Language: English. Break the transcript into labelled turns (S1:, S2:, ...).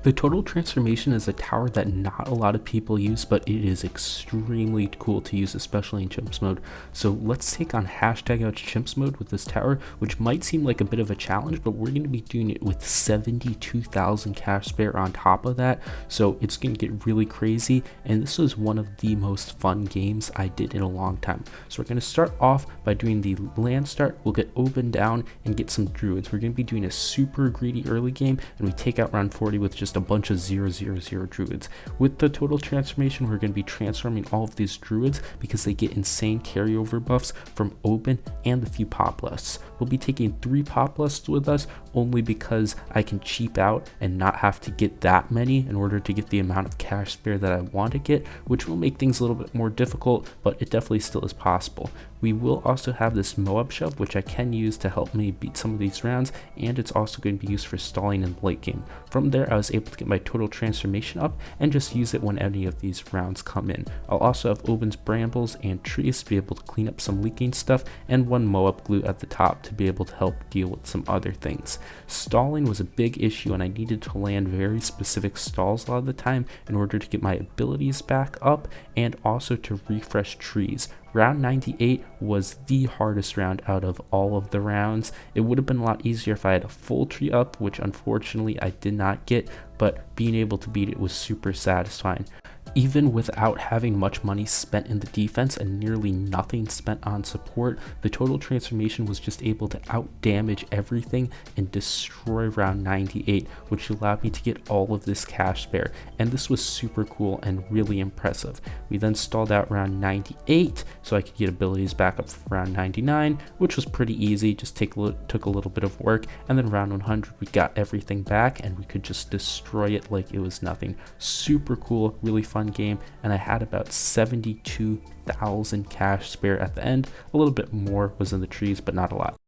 S1: The total transformation is a tower that not a lot of people use, but it is extremely cool to use, especially in Chimps mode. So let's take on hashtag out Chimps mode with this tower, which might seem like a bit of a challenge, but we're going to be doing it with 72,000 cash spare on top of that. So it's going to get really crazy. And this was one of the most fun games I did in a long time. So we're going to start off by doing the land start. We'll get open down and get some druids. We're going to be doing a super greedy early game, and we take out round 40 with just a bunch of 000 druids. With the total transformation, we're going to be transforming all of these druids because they get insane carryover buffs from open and a few pop lusts. We'll be taking 3 pop lusts with us only because I can cheap out and not have to get that many in order to get the amount of cash spare that I want to get, which will make things a little bit more difficult, but it definitely still is possible. We will also have this Moab shove, which I can use to help me beat some of these rounds, and it's also going to be used for stalling in the late game. From there, I was able to get my total transformation up and just use it when any of these rounds come in. I'll also have Oben's brambles and trees to be able to clean up some leaking stuff, and 1 Moab glue at the top to be able to help deal with some other things. Stalling was a big issue, and I needed to land very specific stalls a lot of the time in order to get my abilities back up and also to refresh trees. Round 98 was the hardest round out of all of the rounds. It would have been a lot easier if I had a full tree up, which unfortunately I did not get, but being able to beat it was super satisfying. Even without having much money spent in the defense and nearly nothing spent on support, the total transformation was just able to out damage everything and destroy round 98, which allowed me to get all of this cash spare, and this was super cool and really impressive. We then stalled out round 98 so I could get abilities back up for round 99, which was pretty easy, just took a little bit of work, and then round 100 we got everything back and we could just destroy it like it was nothing. Super cool, really fun game, and I had about 72,000 cash spare at the end. A little bit more was in the trees, but not a lot.